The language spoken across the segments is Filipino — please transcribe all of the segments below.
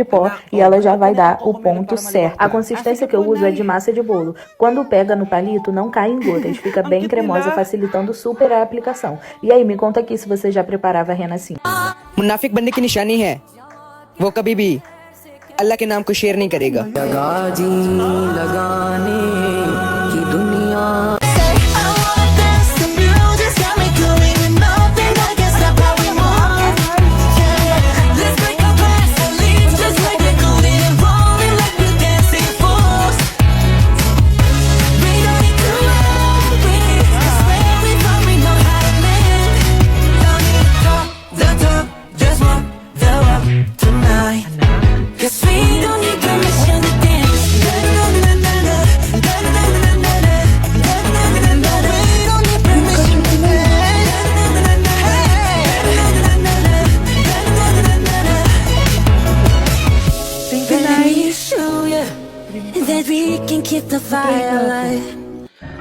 de pó e ela já vai dar o ponto certo. A consistência que eu uso é de massa de bolo. Quando pega no palito, não cai em gotas, fica bem cremosa, facilitando super a aplicação. E aí, me conta aqui se você já preparava a rena assim. मुनाफिक बनने की निशानी है वो कभी भी अल्लाह के नाम को शेयर नहीं करेगा।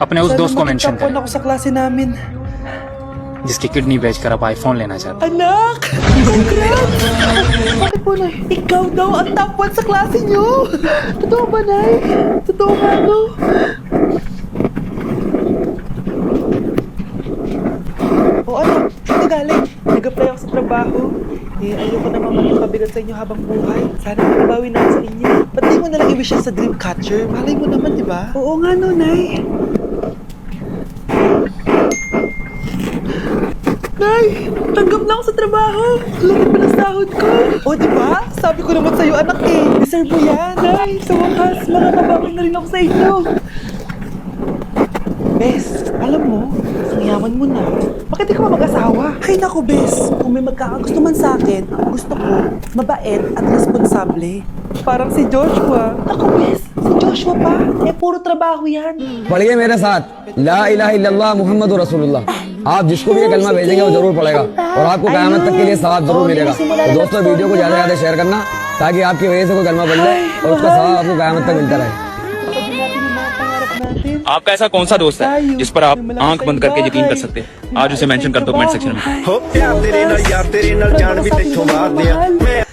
अपने उस दोस्त को मेंशन Nagtampuan करें ako sa klase namin. जिसकी किडनी बेचकर आप आईफोन लेना चाहते हैं। Anak! Congrats! Bakit po, Nay? Ikaw daw ang top 1 sa klase niyo! Totoo ba, Nay? Totoo ba, no? O anak, saan ka galing? Nag-apply ako sa trabaho. Ayoko naman maging pabigat sa inyo habang buhay. Sana makabawi na ako sa inyo. Ba't di mo nalang i-wish yan sa Dreamcatcher? Malay mo naman, di ba? Oo nga, no, Nay. Nay, tanggap na ako sa trabaho. Laki pa ng sahod ko. O, di ba? Sabi ko naman sa'yo, anak eh. Deserve mo yan, Nay. Sa wakas, makakabawi na rin ako sa inyo. Bes, alam mo, ang yaman mo na. Bakit di ka ba mag-asawa? Ay naku, Bes. Kung may magkakagusto man sa akin, ang gusto ko, mabait at responsable. Parang si Joshua. Ako, Bes, si Joshua pa. Puro trabaho yan. पढ़िए मेरे साथ ला इलाहा इल्लल्लाह मुहम्मद रसूलुल्लाह। आप जिसको भी ये कलमा भेजेंगे वो जरूर पढ़ेगा और आपको क़यामत तक के लिए सवाब जरूर मिलेगा। तो दोस्तों वीडियो को ज्यादा ज्यादा शेयर करना ताकि आपकी वजह से कोई कलमा पढ़ जाए और उसका सवाब आपको क़यामत तक मिलता रहे। आपका ऐसा कौन सा दोस्त है जिस पर आप आंख बंद करके यकीन कर सकते हैं? आज उसे मेंशन कर दो कमेंट सेक्शन में। हो प्यार तेरे नाल यार तेरे नाल जान भी तेथों मार दिया मैं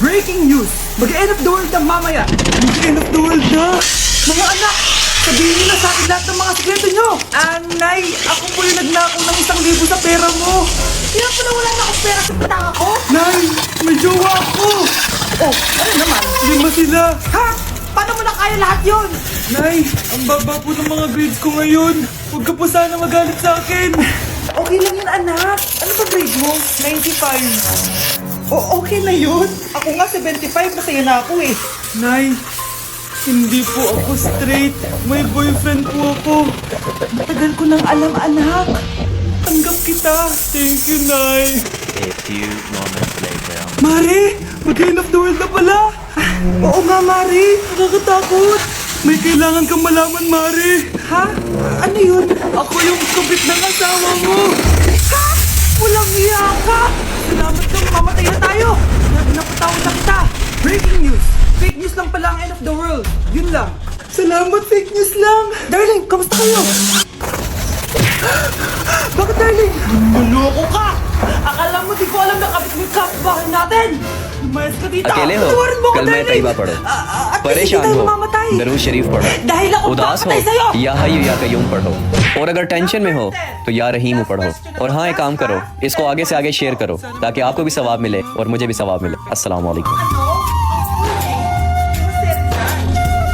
Breaking news! Mag-end of the world na mamaya! Mag-end of the world na! Mga anak! Sabihin niyo na sa akin lahat ng mga sekreto niyo! Nay, ako po yung nagnakaw ng 1,000 sa pera mo! Kaya pala wala na akong pera sa patanga ko? Nay, may jowa ako! Oh, ano naman? 5 sila! Ha? Paano mo na kaya lahat yun? Nay, ang baba po ng mga grades ko ngayon. Huwag ka po sana magalit sa akin. Okay lang yun, anak. Ano ba grade mo? 95. Okay na yun. Ako nga 75, masaya na ako eh. Nay, hindi po ako straight. May boyfriend po ako. Matagal ko nang alam, anak. Tanggap kita. Thank you, Nay. A few moments later Mari, mag-end of the world na pala. Oo nga, Mari. Nakakatakot. May kailangan kang malaman, Mari. Ha? Ano yun? Ako yung kabit ng asawa mo. Ha? Walang iya ka. Salamat kang mamatay na tayo. Napatawad na kita. Breaking news. Fake news lang pala ang end of the world. Yun lang. Salamat, fake news lang. Darling, kamusta kayo? Bakit, darling? Nuloko ka! Akala mo di ko alam na kapit mo yung kapbahay natin! Umayos ka dito! अकेले हो Tawarin mo ako, कलमा darling! तैयबा पढ़ो At least परेशान hindi tayo हो mamamatay! दरूद शरीफ पढ़ो Dahil ako उदास हो papatay sa'yo! या हय्यु या कय्यूम पढ़ो और अगर टेंशन में हो तो या रहीम पढ़ो और हाँ एक काम करो इसको आगे से आगे शेयर करो ताकि आपको भी सवाब मिले और मुझे भी सवाब मिले अस्सलाम वालेकुम।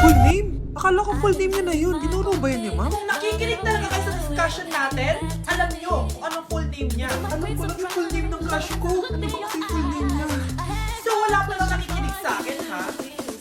Full name? Akala ko full name niya na yun. Ginuro ba yun niya, ma'am? Kung nakikinig talaga kayo sa discussion natin, alam niyo kung anong full name niya. Alam ko lang yung full name ng crush ko. Ano ba kasi yung full name niya? So wala pa lang nakikinig sa akin, ha?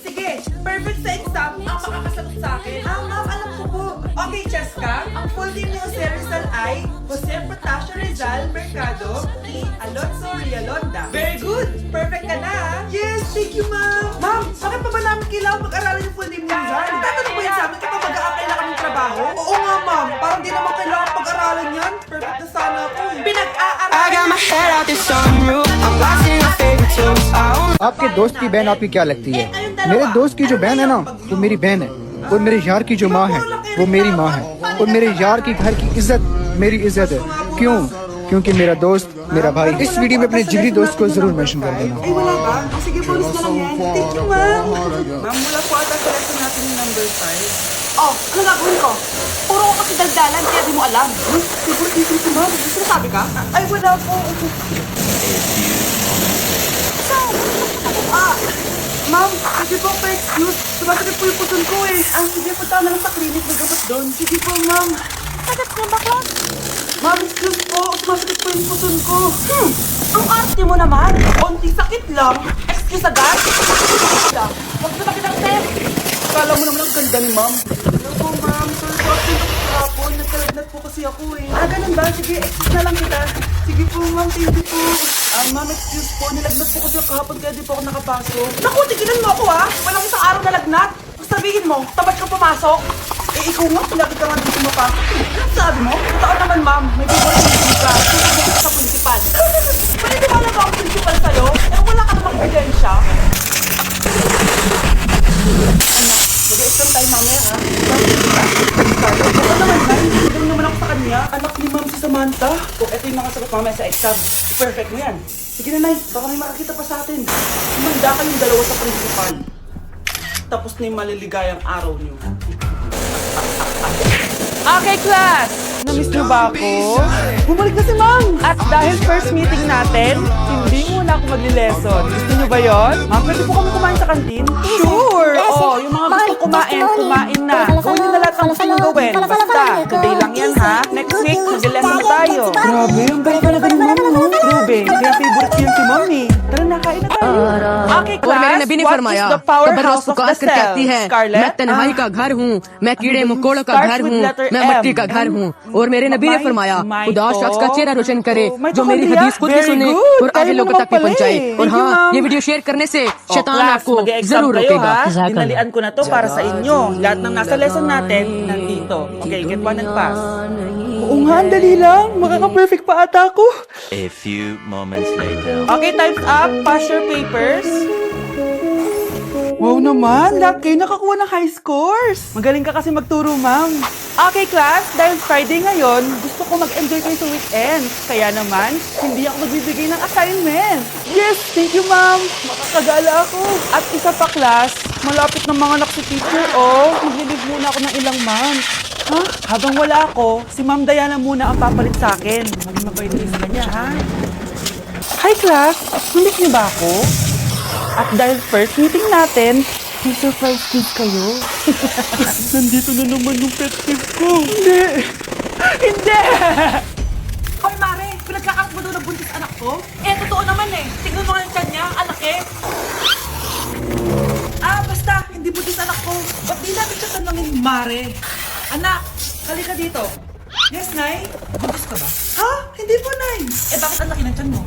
Sige, perfect sa exam ang makakasagot sa akin. Ma'am, alam ko po. Okay, Cheska, ang full name ni Jose Rizal ay Jose Protasio Rizal Mercado y Alonso Rialonda. Very good! Perfect ka na, ha? Yes, thank you, ma'am. Ma'am, bakit pa ba namin kailangan mag-aralan yung full name niya? Tatanong mo yan sa amin kapag mag-a-apply na kami ng trabaho? Oo nga, ma'am. Parang di naman kailangan pag-aralan pinag-aaralan yan. Perfect na sana ako. Pinag-aaralan. आपके दोस्त की बहन आपकी क्या लगती है? मेरे दोस्त की जो बहन है ना वो मेरी बहन है और मेरे यार की जो माँ है वो मेरी माँ है और मेरे यार की घर की इज्जत मेरी इज्जत है। क्यों? क्योंकि मेरा दोस्त मेरा भाई। इस वीडियो में अपने जिगरी दोस्त को जरूर मेंशन कर देना। Ay, wala ba? O, sige, bonus na lang yan. Thank you, ma'am. Ma'am, mula po ata sa lesson natin yung number 5. Oh, ano gagawin ko? Puro ko kasi daldalan, kaya di mo alam. Siguro dito ito, ma'am. May sinasabi ka? Ay, wala po. Ma'am, sige po, pa-excuse. Sumasakit po yung puson ko eh. Sige, punta na lang sa clinic. May gamot doon. Sige po, ma'am. Sagat na ba ko? Ma'am, excuse po. Sumasakit po yung puson ko. Ang arte mo naman. Konting sakit lang. Excuse agad. Huwag na makita ng test. Kala mo naman ang ganda ni ma'am. Hello po, ma'am. Sorry po, kahapon. Nagkalagnat po kasi ako eh. Ganun ba? Sige, excuse na lang kita. Sige po, ma'am. Thank you po. Ma'am, excuse po. Nilagnat po kasi ako kahapon kaya di po ako nakapasok. Naku, tigilan mo ako ha. Walang isang araw na lagnat. Sabihin mo, tamad ka pumasok. Ikaw nga, palagi ka nga dito mapasok. Ano sabi mo? Totoo naman, ma'am. May bibigay ka. Susubok sa municipal. Paniniwala ba ang principal sa'yo? Wala ka namang ebidensya. Mag-exam tayo mamaya, ha? Ano naman, Nay? Hindi naman ako sa kanya. Anak ni ma'am si Samantha. Ito yung mga sagot mamaya sa exam. Perfect mo yan. Sige na, Nay. Baka may makakita pa sa atin. Humanda kayong dalawa sa principal. Tapos na yung maliligayang araw niyo. Okay, class! Na-miss niyo ba ako? Bumalik na si Ma'am! At dahil first meeting natin, hindi muna ako magli-lesson. Gusto niyo ba yon? Ma'am, pwede po kami kumain sa kantin? Sure! Yung mga gusto kumain na. Gawin niyo na lahat ng gusto niyo gawin. Basta, today lang yan ha. Next week, mag-lesson na tayo. Grabe, ang bait talaga ni Ma'am, no? Grabe, kaya favorite ko yan si Ma'am eh. Tara na, kain na tayo. Okay, और मेरे class, नबी ने what फरमाया is the कबर रोज powerhouse of पुकार the कर कहती cell? है मैं Scarlett? तन्हाई का घर हूँ, मैं कीड़े मकोड़ों का Starts घर with हूँ, letter मैं M. मट्टी का घर हूँ। और मेरे नबी ने फरमाया खुदा उस शख्स का चेहरा रोशन करे जो मेरी mitochondria? हदीस खुद भी Very सुने good. और आगे Tayo लोगों naman तक भी pala पहुँचाए। eh. और Thank you, हाँ, ma'am. ये वीडियो शेयर करने से शैतान Class, आपको mag-e-exam जरूर kayo, रोकेगा। ha? Dinalian ko na to para sa inyo. Lahat ng nasa lesson natin, nandito. Okay, get one and pass. Oo nga, dali lang. Makaka-perfect pa ata ako. A few moments later. Okay, time's up. Pass your papers. Wow naman, lahat kayo nakakuha ng high scores. Magaling ka kasi magturo, ma'am. Okay, class, dahil Friday ngayon, gusto ko mag-enjoy kayo sa weekend. Kaya naman, hindi ako magbibigay ng assignment. Yes, thank you, ma'am. Makakagala ako. At isa pa, class, malapit na mga anak si teacher, oh. Maglilib muna ako ng ilang months. Ha? Habang wala ako, si Ma'am Diana muna ang papalit sa akin. Maging mabait kayo sa kanya, ha? Hi, class! Nandit niyo ba ako? At dahil first meeting natin, may surprise kids kayo. Nandito na naman yung pet peeve ko. Hindi! Hindi! Hoy, Mare, pinagkakaroon mo doon ng buntis anak ko? Totoo naman eh. Tignan mo nga yung tiyan niya, ang laki. Basta, hindi buntis anak ko. Ba't di natin siya tanongin, Mare? Anak, halika dito. Yes, Nay? Buntis ka ba? Ha? Hindi po, Nay. Bakit ang laki ng tiyan mo?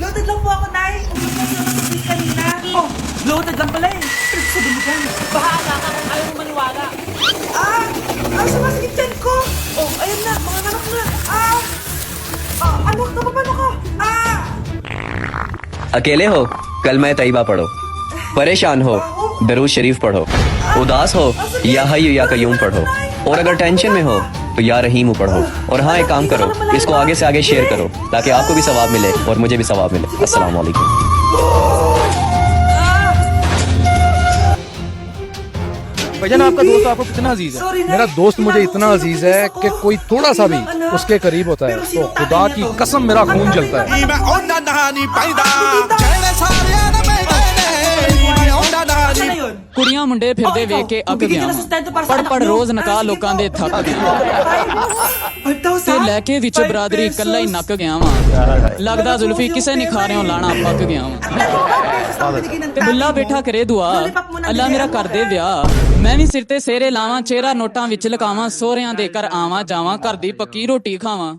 Loaded lang po ako, Nay. Umiyak na sila ng kanina. Oh, loaded lang pala eh. Pero sabi mo dyan. Bahala ka kung ayaw mo maniwala. Sumasakit tiyan ko. Oh, ayun na, mga anak na. Anak, napapano ko? अकेले हो कलमा तैयबा पढ़ो, परेशान हो दरूद शरीफ पढ़ो, उदास हो या हय्यु या कय्यूम पढ़ो, और अगर टेंशन में हो तो या रहीम पढ़ो। और हाँ, एक काम करो, इसको आगे से आगे शेयर करो ताकि आपको भी सवाब मिले और मुझे भी सवाब मिले। अस्सलाम वालेकुम। भैया आपका दोस्त आपको कितना अजीज है? मेरा दोस्त मुझे इतना अजीज है कि कोई थोड़ा सा भी उसके करीब होता है तो खुदा की कसम मेरा खून जलता है। Ano na yun? ਕੁੜੀਆਂ ਮੁੰਡੇ ਫਿਰਦੇ ਵੇਖ ਕੇ ਅੱਕ ਗਿਆ ਵਾਂ। ਪੜ ਪੜ ਰੋਜ਼ ਨਕਾ ਲੋਕਾਂ ਦੇ ਥੱਕ ਗਿਆ 5,000? ਤੇ ਲੈ ਕੇ ਵਿੱਚ ਬਰਾਦਰੀ ਇਕੱਲਾ ਹੀ ਨੱਕ ਗਿਆ ਵਾਂ। ਲੱਗਦਾ ਜ਼ੁਲਫੀ ਕਿਸੇ ਨੇ ਖਾਰਿਓਂ ਲਾਣਾ ਪੱਕ ਗਿਆ ਵਾਂ। ਤੇ ਬੁੱਲਾ ਬੈਠਾ ਕਰੇ ਦੁਆ ਅੱਲਾ ਮੇਰਾ ਕਰ ਦੇ ਵਿਆਹ। ਮੈਂ ਵੀ ਸਿਰ ਤੇ ਸੇਰੇ ਲਾਵਾਂ, ਚਿਹਰਾ ਨੋਟਾਂ ਵਿੱਚ ਲਕਾਵਾਂ, ਸੋਹਰਿਆਂ ਦੇ ਘਰ ਆਵਾਂ ਜਾਵਾਂ, ਘਰ ਦੀ ਪੱਕੀ ਰੋਟੀ ਖਾਵਾਂ।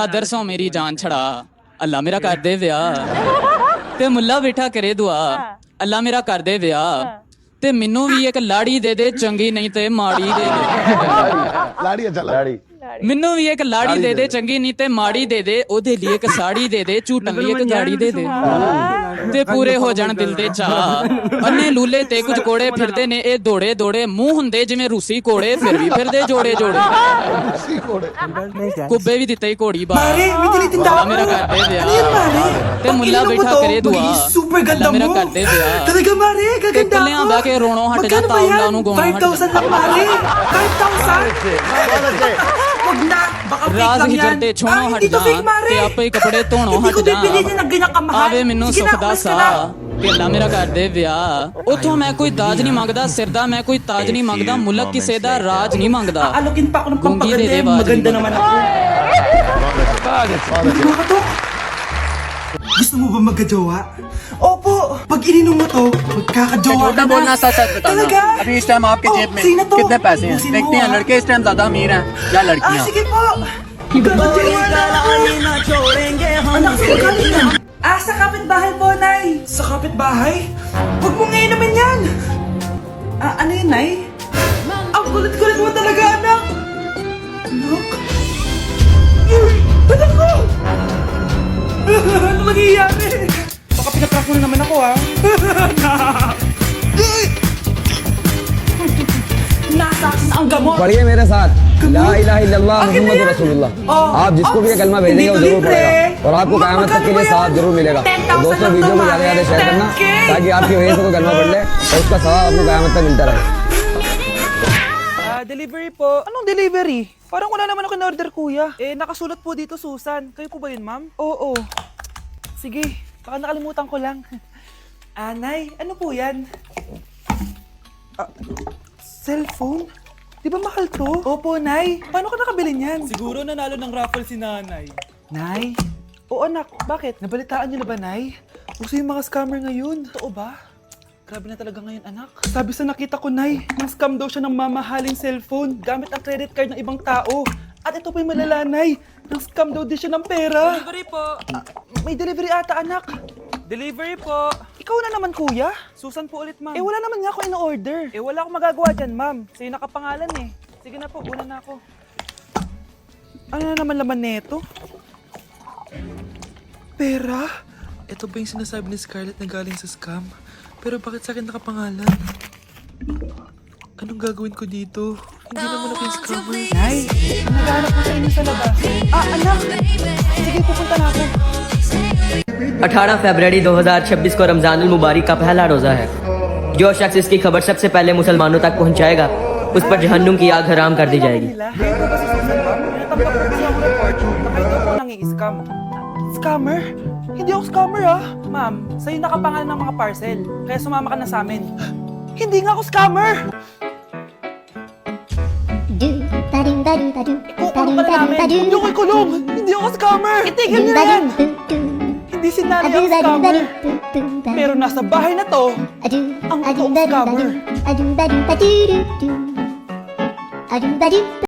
ਆਦਰ ਸੋਂ ਮੇਰੀ ਜਾਨ ਛੜਾ ਅੱਲਾ ਮੇਰਾ ਕਰ ਦੇ ਵਿਆਹ। ਤੇ ਮੁੱਲਾ ਬੈਠਾ ਕਰੇ ਦੁਆ ਅੱਲਾ ਮੇਰਾ ਕਰ ਦੇ ਵਿਆਹ। ਤੇ ਮੈਨੂੰ ਵੀ ਇੱਕ ਲਾੜੀ ਦੇ ਦੇ, ਚੰਗੀ ਨਹੀਂ ਤੇ ਮਾੜੀ ਦੇ ਦੇ। लाड़ी अच्छा लाड़ी ਮੈਨੂੰ ਵੀ ਇੱਕ ਲਾੜੀ ਦੇ ਦੇ ਚੰਗੀ ਨਹੀਂ ਤੇ ਮਾੜੀ ਦੇ ਦੇ ਉਹਦੇ ਲਈ ਇੱਕ ਸਾੜੀ ਦੇ ਦੇ ਝੂਟਣ ਲਈ ਇੱਕ ਗਾੜੀ ਦੇ ਦੇ ਤੇ ਪੂਰੇ ਹੋ ਜਾਣ ਦਿਲ ਦੇ ਚਾਹ ਅੰਨੇ ਲੂਲੇ ਤੇ ਕੁਝ ਕੋੜੇ ਫਿਰਦੇ ਨੇ ਇਹ ਦੌੜੇ ਦੌੜੇ ਮੂੰਹ ਹੁੰਦੇ ਜਿਵੇਂ ਰੂਸੀ ਕੋੜੇ ਫਿਰ ਵੀ ਫਿਰਦੇ ਜੋੜੇ ਜੋੜੇ ਕੁੱਬੇ ਵੀ ਦਿੱਤਾ ਹੀ ਘੋੜੀ ਬਾਹਰ Mare, may tinitinda ako. ਮੇਰਾ ਕਰਦੇ Ano yan, Mare? ਤੇ ਮੁੱਲਾ Pag ਬੈਠਾ ininom mo to, ਕਰੇ ਦੁਆ magiging super ganda ਮੇਰਾ mo. ਕਰਦੇ ਵਿਆਹ Talaga, Mare, ਤੇ gaganda ਕੱਲਿਆਂ ako. ਬਹਿ ਕੇ ਰੋਣੋਂ ਹਟ ਜਾ Magkano ba ਤਾਉਲਾ yan? ਨੂੰ ਗਾਉਣੋਂ ਹਟ 5,000 lang, Mare. 5,000? Huwag na, baka fake ਰਾਜ lang ਹਿਜਰ yan. ਤੇ Ah, ਛੋਣੋਂ ਹਟ hindi to ਜਾ fake, Mare. ਤੇ ਆਪੇ ਹੀ ਕੱਪੜੇ ਧੋਣੋਂ Hindi ਹਟ ko ਜਾ pipilitin ng ganyan kamahal. ਆਵੇ ਮੈਨੂੰ Sige na, ਸੁੱਖ ਦਾ umalis ka na. ਸਾਹ ਪਹਿਲਾ ਮੇਰਾ ਕਰਦੇ ਵਿਆਹ ਉੱਥੋਂ ਮੈਂ ਕੋਈ ਦਾਜ ਨਹੀਂ ਮੰਗਦਾ ਸਿਰ ਦਾ ਮੈਂ ਕੋਈ ਤਾਜ ਨਹੀਂ ਮੰਗਦਾ ਮੁਲਕ ਕਿਸੇ ਦਾ ਰਾਜ ਨਹੀਂ ਮੰਗਦਾ Alokin pa ako ng Gungi pampaganda. de eh. Baji. Maganda naman ako. Mga to. Gusto mo ba magkajowa? Opo! Pag ininom mo to, magkakajowa ka na. Talaga? अभी इस टाइम आपके जेब में sino to? कितने पैसे हैं Ubusin mo, देखते हैं ah. लड़के इस टाइम ज्यादा अमीर हैं या Ah, लड़कियां sige po! Anak, sino kanina? Ah, sa kapitbahay po, Nay. Sa kapitbahay? Huwag mong inumin yan! Ah, ano yun, Nay? Ang kulit-kulit mo talaga, anak! Anak? Anak ko! Ano nangyayari? Baka pinatrack mo na naman ako, ha? Nasa akin ang gamot! पढ़िए मेरे साथ ला इलाहा इल्लल्लाह मुहम्मद रसूलुल्लाह आप जिसको भी ये कलमा भेजेंगे वो जरूर पढ़ेगा और आपको क़यामत तक के लिए सवाब जरूर मिलेगा तो दोस्तों वीडियो को ज़्यादा ज़्यादा शेयर करना ताकि आपकी वजह से कोई कलमा पढ़ ले और उसका सवाब आपको क़यामत तक मिलता रहे Delivery po. Anong delivery? Parang wala naman ako in-order, kuya. Eh, nakasulat po dito, Susan. Kayo po ba yun, ma'am? Oo. Sige, baka nakalimutan ko lang. Nay, ano po yan? Cellphone? Di ba mahal to? Opo, Nay. Paano ka nakabili niyan? Siguro nanalo ng raffle si nanay. Nay? Oo, anak. Bakit? Nabalitaan niyo na ba, Nay? Uso yung mga scammer ngayon. Totoo ba? Grabe na talaga ngayon, anak. Sabi sa nakita ko, Nay, na-scam daw siya ng mamahaling cellphone gamit ang credit card ng ibang tao. At ito pa yung malala, Nay. Na-scam daw din siya ng pera. Delivery po. May delivery ata, anak. Delivery po. Ikaw na naman, kuya. Susan po ulit, ma'am. Eh, wala naman nga ako in-order. Eh, wala akong magagawa dyan, ma'am. Sa'yo nakapangalan eh. Sige na po, una na ako. Ano na naman laman neto? Pera? Ito ba yung sinasabi ni Scarlett na galing sa scam? Pero bakit sa akin nakapangalan? Anong gagawin ko dito? Hindi naman ako yung scammer. Nay, naghahanap ko sa inyo sa labas. Ah, anak! Sige, pupunta na ako. 18 फरवरी 2026 को रमजानुल मुबारक का पहला रोजा है। जो शख्स इसकी खबर सबसे पहले मुसलमानों तक पहुंचाएगा उस पर जहन्नुम की आग हराम कर दी जाएगी। Kayo po ba si Susan, ma'am? Natanggap ko kasi ang report na kayo daw po nangi-scam. Scammer? Hindi ako scammer, ah. Ma'am, sa'yo nakapangalan ng mga parcel. Kaya sumama ka na sa amin. Hindi nga ako scammer! Kukulong ka na namin. Hindi ako ikulong! Hindi ako scammer! Itigil niyo na yan! Hindi si nanay ang scammer. Pero nasa bahay na to, ang totoong scammer.